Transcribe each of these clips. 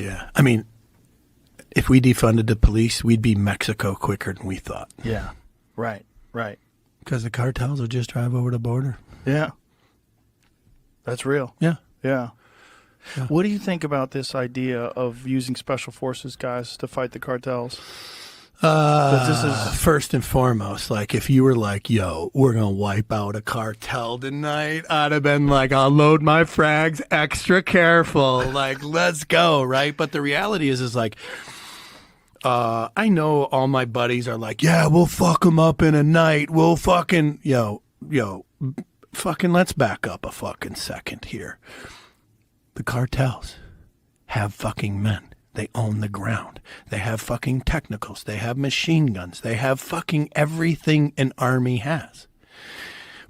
Yeah. I mean, if we defunded the police, we'd be Mexico quicker than we thought. Yeah. Right. Because the cartels will just drive over the border. Yeah. That's real. Yeah. Yeah. What do you think about this idea of using special forces guys to fight the cartels? This is first and foremost, like if you were like, yo, we're going to wipe out a cartel tonight, I'd have been like, I'll load my frags extra careful. Like, let's go, right? But the reality is like, I know all my buddies are like, yeah, we'll fuck them up in a night. We'll fucking, fucking let's back up a fucking second here. The cartels have fucking men. They own the ground. They have fucking technicals. They have machine guns. They have fucking everything an army has.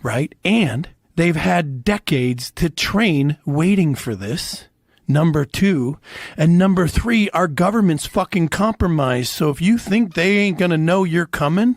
Right? And they've had decades to train waiting for this. Number 2. And number 3, our government's fucking compromised. So if you think they ain't going to know you're coming,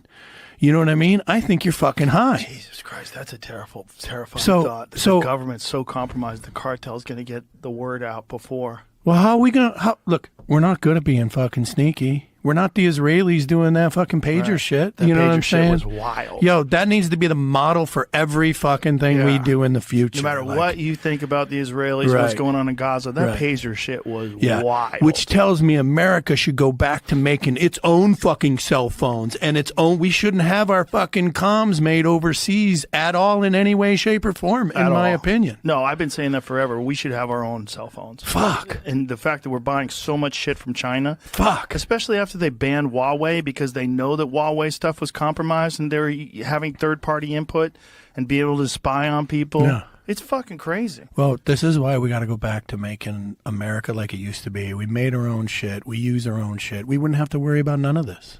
you know what I mean? I think you're fucking high. Jesus Christ, that's a terrifying thought. The government's so compromised, the cartel's going to get the word out before. Well, how are we going to... Look, we're not good at being fucking sneaky. We're not the Israelis doing that fucking pager shit. That you know pager what I'm saying? Shit was wild. Yo, that needs to be the model for every fucking thing we do in the future. No matter what you think about the Israelis, what's going on in Gaza, that pager shit was wild. Which tells me America should go back to making its own fucking cell phones and its own. We shouldn't have our fucking comms made overseas at all in any way, shape, or form, in my opinion. No, I've been saying that forever. We should have our own cell phones. Fuck. And the fact that we're buying so much shit from China. Fuck. Especially after they banned Huawei because they know that Huawei stuff was compromised and they're having third-party input and be able to spy on people. Yeah. It's fucking crazy. Well, this is why we got to go back to making America like it used to be. We made our own shit. We use our own shit. We wouldn't have to worry about none of this.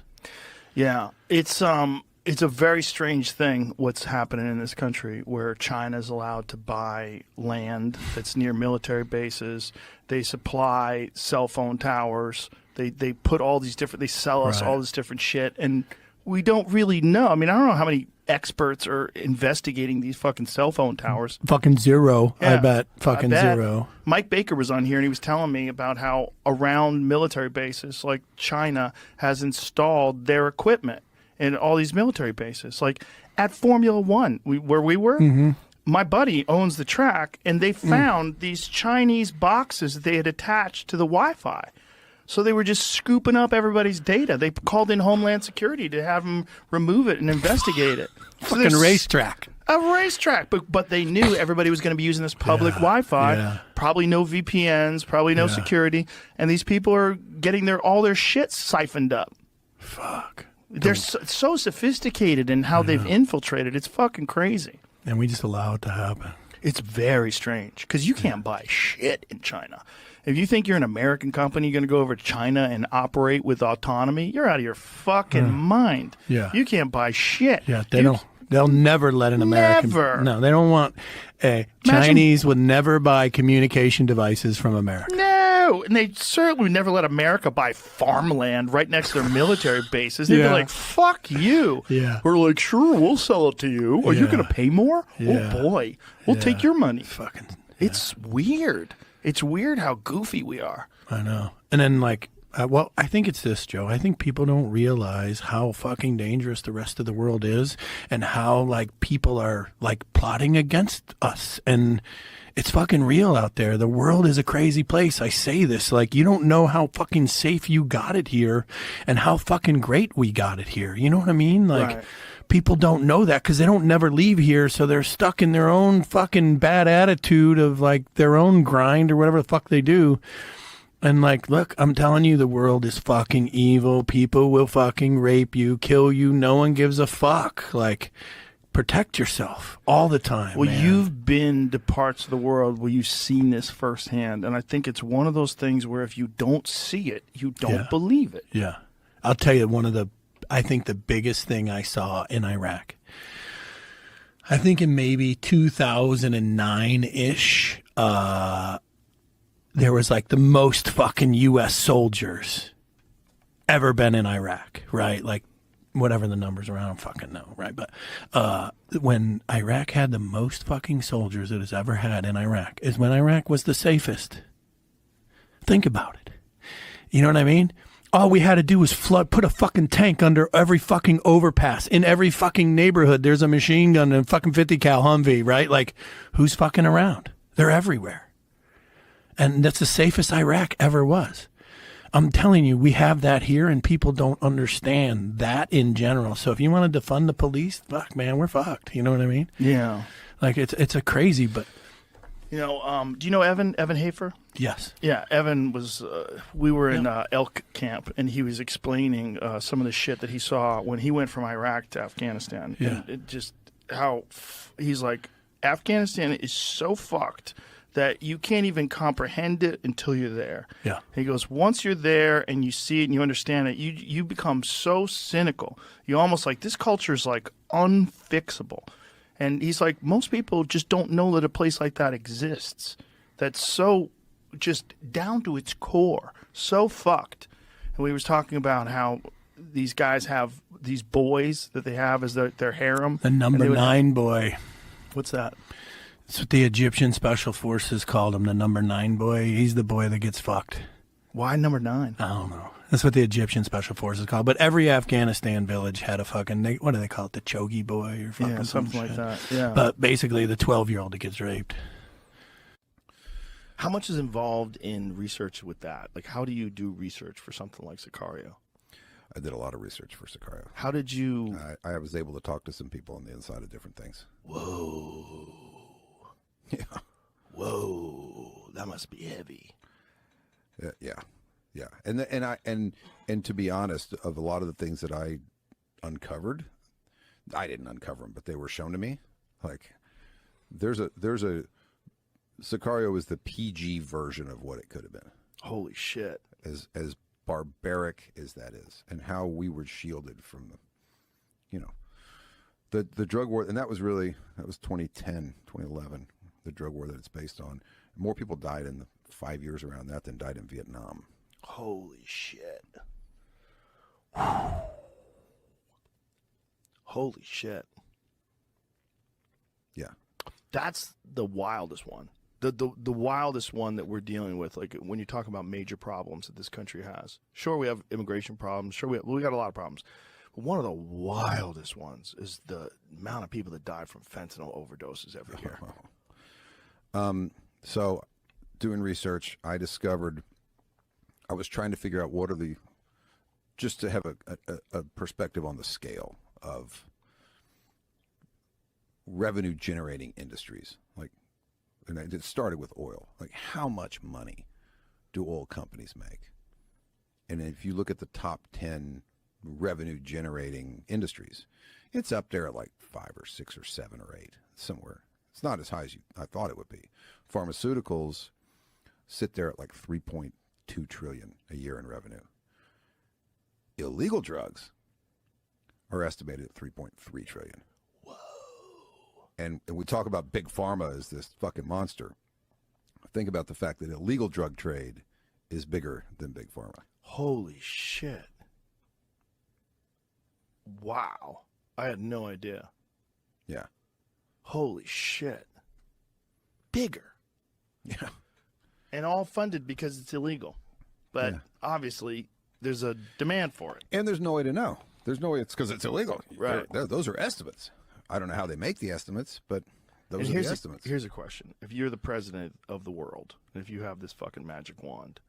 Yeah. It's a very strange thing what's happening in this country where China's allowed to buy land that's near military bases. They supply cell phone towers. They put all these different, they sell us all this different shit, and we don't really know. I mean, I don't know how many experts are investigating these fucking cell phone towers. Fucking zero, I bet. Fucking zero. Mike Baker was on here, and he was telling me about how around military bases, like China has installed their equipment in all these military bases. Like at Formula One, where we were, my buddy owns the track, and they found these Chinese boxes that they had attached to the Wi-Fi. So they were just scooping up everybody's data. They called in Homeland Security to have them remove it and investigate it. Fucking racetrack. A racetrack. But they knew everybody was going to be using this public Wi-Fi. Yeah. Probably no VPNs, probably no security. And these people are getting all their shit siphoned up. Fuck. They're so sophisticated in how they've infiltrated. It's fucking crazy. And we just allow it to happen. It's very strange because you can't buy shit in China. If you think you're an American company, you're going to go over to China and operate with autonomy, you're out of your fucking mind. Yeah. You can't buy shit. Yeah, they'll never let an American. Never. No, they don't want. Chinese would never buy communication devices from America. No, and they certainly would never let America buy farmland right next to their military bases. They'd be like, fuck you. Yeah. We're like, sure, we'll sell it to you. Are you going to pay more? Yeah. Oh, boy. We'll take your money. Fucking. It's weird. It's weird how goofy we are. I know. And then, like, I think it's this, Joe. I think people don't realize how fucking dangerous the rest of the world is and how, like, people are, like, plotting against us. And it's fucking real out there. The world is a crazy place. I say this. Like, you don't know how fucking safe you got it here and how fucking great we got it here. You know what I mean? Like, people don't know that because they don't never leave here, so they're stuck in their own fucking bad attitude of, like, their own grind or whatever the fuck they do. And, like, look, I'm telling you, the world is fucking evil. People will fucking rape you, kill you. No one gives a fuck. Like, protect yourself all the time. Well, you've been to parts of the world where you've seen this firsthand, and I think it's one of those things where if you don't see it, you don't believe it. Yeah. I'll tell you, I think the biggest thing I saw in Iraq, I think in maybe 2009-ish, there was like the most fucking U.S. soldiers ever been in Iraq, right? Like, whatever the numbers are, I don't fucking know, right? But when Iraq had the most fucking soldiers it has ever had in Iraq is when Iraq was the safest. Think about it. You know what I mean? All we had to do was put a fucking tank under every fucking overpass. In every fucking neighborhood, there's a machine gun and a fucking 50 cal Humvee, right? Like, who's fucking around? They're everywhere. And that's the safest Iraq ever was. I'm telling you, we have that here, and people don't understand that in general. So if you want to defund the police, fuck, man, we're fucked. You know what I mean? Yeah. Like, it's a crazy, but... You know, do you know Evan Hafer? Yes. Yeah, Evan was, we were in elk camp, and he was explaining some of the shit that he saw when he went from Iraq to Afghanistan. Yeah. And it just, he's like, Afghanistan is so fucked that you can't even comprehend it until you're there. Yeah. He goes, once you're there and you see it and you understand it, you become so cynical. You almost like, this culture is like unfixable. And he's like, most people just don't know that a place like that exists. That's so just down to its core, so fucked. And we was talking about how these guys have these boys that they have as their harem. The number 9 boy. What's that? That's what the Egyptian Special Forces called him, the number 9 boy. He's the boy that gets fucked. Why number 9? I don't know. That's what the Egyptian Special Forces called. But every Afghanistan village had a fucking, what do they call it? The chogi boy or fucking something like that. Yeah. But basically the 12-year-old that gets raped. How much is involved in research with that? Like, how do you do research for something like Sicario? I did a lot of research for Sicario. How did you... I was able to talk to some people on the inside of different things. Whoa. Yeah. Whoa. That must be heavy. Yeah. And to be honest, of a lot of the things that I uncovered, I didn't uncover them, but they were shown to me. Like, there's a Sicario is the PG version of what it could have been. Holy shit. As barbaric as that is, and how we were shielded from the drug war. And that was 2010, 2011, the drug war that it's based on. More people died in the 5 years around that than died in Vietnam. Holy shit. Holy shit. Yeah. That's the wildest one. The wildest one that we're dealing with, like when you talk about major problems that this country has. Sure, we have immigration problems. Sure, we got a lot of problems. But one of the wildest ones is the amount of people that die from fentanyl overdoses every year. So doing research, I discovered, I was trying to figure out what are just to have a perspective on the scale of revenue generating industries. Like, and it started with oil. Like, how much money do oil companies make? And if you look at the top 10 revenue generating industries, it's up there at like 5 or 6 or 7 or 8 somewhere. It's not as high as I thought it would be. Pharmaceuticals sit there at like 3.2 trillion a year in revenue. Illegal drugs are estimated at 3.3 trillion. And we talk about big pharma as this fucking monster. Think about the fact that illegal drug trade is bigger than big pharma. Holy shit. Wow. I had no idea. Yeah. Holy shit. Bigger. Yeah. And all funded because it's illegal. But obviously, there's a demand for it. And there's no way to know. There's no way it's because it's illegal. Right. Those are estimates. I don't know how they make the estimates, but those are the estimates. Here's a question. If you're the president of the world, and if you have this fucking magic wand,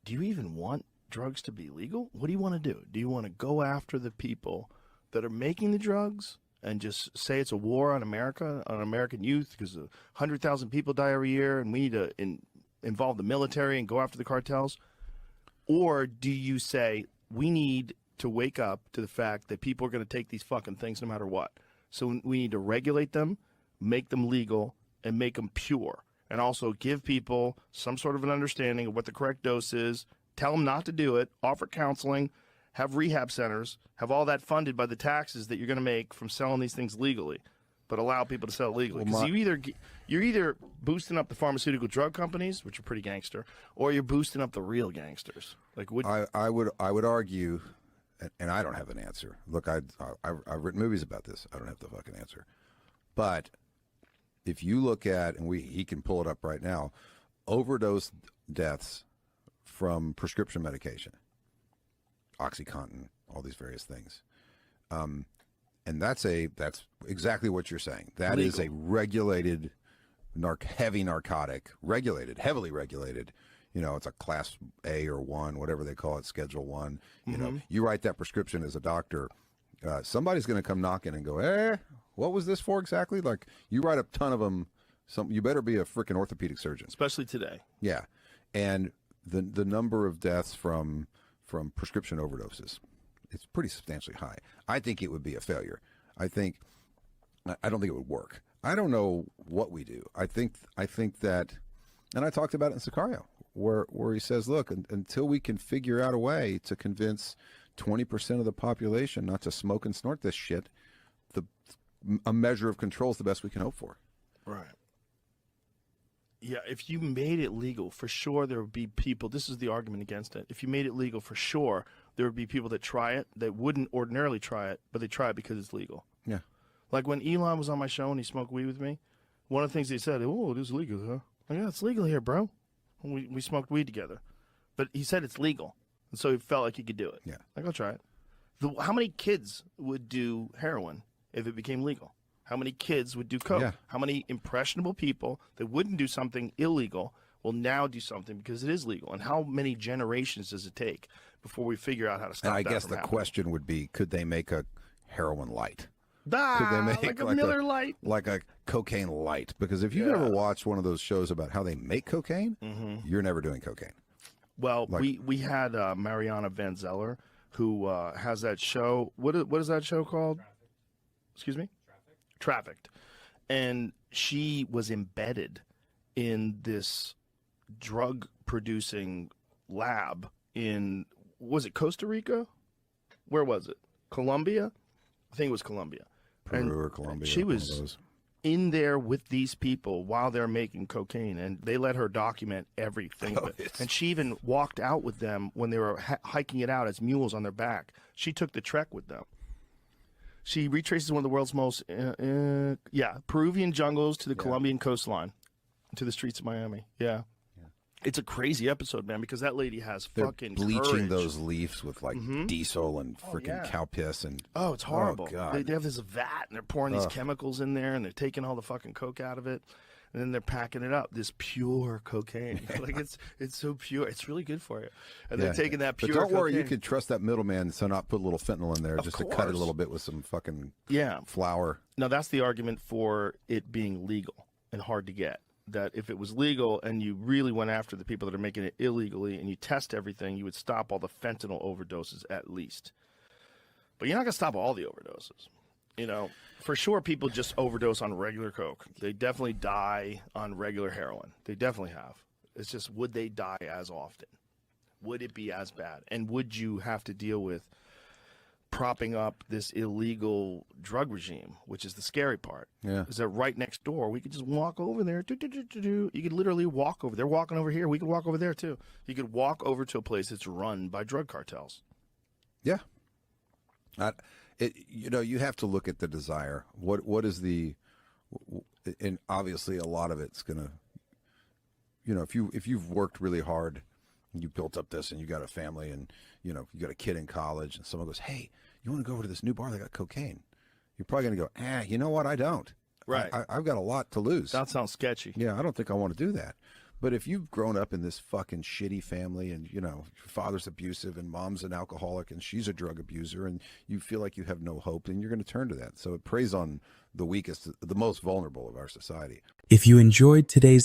do you even want drugs to be legal? What do you want to do? Do you want to go after the people that are making the drugs and just say it's a war on America, on American youth, because 100,000 people die every year and we need to involve the military and go after the cartels? Or do you say we need to wake up to the fact that people are going to take these fucking things no matter what? So we need to regulate them, make them legal, and make them pure. And also give people some sort of an understanding of what the correct dose is, tell them not to do it, offer counseling, have rehab centers, have all that funded by the taxes that you're going to make from selling these things legally, but allow people to sell it legally. Because you're either boosting up the pharmaceutical drug companies, which are pretty gangster, or you're boosting up the real gangsters. Like, I would argue, and I don't have an answer. Look, I've written movies about this. I don't have the fucking answer. But if you look at, and he can pull it up right now, overdose deaths from prescription medication, OxyContin, all these various things. And that's exactly what you're saying. That is a regulated, heavy narcotic, heavily regulated. You know, it's a class A or 1, whatever they call it, Schedule 1. You know, you write that prescription as a doctor, somebody's going to come knocking and go, what was this for exactly? Like, you write a ton of them. You better be a freaking orthopedic surgeon. Especially today. Yeah. And the number of deaths from prescription overdoses, it's pretty substantially high. I think it would be a failure. I don't think it would work. I don't know what we do. I think that, and I talked about it in Sicario, where he says, look, until we can figure out a way to convince 20% of the population not to smoke and snort this shit, a measure of control is the best we can hope for. Right. Yeah, if you made it legal, for sure there would be people, this is the argument against it. If you made it legal, for sure there would be people that try it that wouldn't ordinarily try it, but they try it because it's legal. Yeah. Like when Elon was on my show and he smoked weed with me, one of the things he said, oh, it is legal, huh? Like, yeah, it's legal here, bro. And we smoked weed together. But he said it's legal. And so he felt like he could do it. Yeah. Like, I'll try it. How many kids would do heroin if it became legal? How many kids would do coke? Yeah. How many impressionable people that wouldn't do something illegal will now do something because it is legal? And how many generations does it take before we figure out how to stop And I that guess from the happening? question would be, could they make a heroin light? Could they make like a Miller Lite? Like a cocaine light? Because if you've ever watched one of those shows about how they make cocaine, you're never doing cocaine. Well, we had Mariana Van Zeller, who has that show. What is that show called? Excuse me? Trafficked. And she was embedded in this drug-producing lab in, was it Costa Rica? Where was it? Colombia? I think it was Colombia. Peru or Colombia. She was in there with these people while they're making cocaine, and they let her document everything. And she even walked out with them when they were hiking it out as mules on their back. She took the trek with them. She retraces one of the world's most, Peruvian jungles to the Colombian coastline, to the streets of Miami. Yeah. It's a crazy episode, man, because that lady has fucking bleaching courage. those leaves with like diesel and freaking cow piss and it's horrible. Oh, God. They have this vat and they're pouring these chemicals in there and they're taking all the fucking coke out of it and then they're packing it up. This pure cocaine, like it's so pure. It's really good for you. And they're taking that pure. But don't worry, you cocaine. could trust that middleman to not put a little fentanyl in there just to cut it a little bit with some fucking flour. Now that's the argument for it being legal and hard to get. That if it was legal and you really went after the people that are making it illegally and you test everything, you would stop all the fentanyl overdoses at least. But you're not going to stop all the overdoses. You know, for sure people just overdose on regular coke. They definitely die on regular heroin. They definitely have. It's just, would they die as often? Would it be as bad? And would you have to deal with propping up this illegal drug regime, which is the scary part? Yeah. Is that right next door, we could just walk over there. You could literally walk over. They're walking over here. We could walk over there too. You could walk over to a place that's run by drug cartels. Yeah. You have to look at the desire. What is the, and obviously a lot of it's gonna, if you've worked really hard, you built up this, and you got a family, and you got a kid in college, and someone goes, "Hey, you want to go over to this new bar? They got cocaine." You're probably going to go, you know what? I don't. Right. I've got a lot to lose. That sounds sketchy. Yeah, I don't think I want to do that. But if you've grown up in this fucking shitty family, and your father's abusive, and mom's an alcoholic, and she's a drug abuser, and you feel like you have no hope, then you're going to turn to that. So it preys on the weakest, the most vulnerable of our society. If you enjoyed today's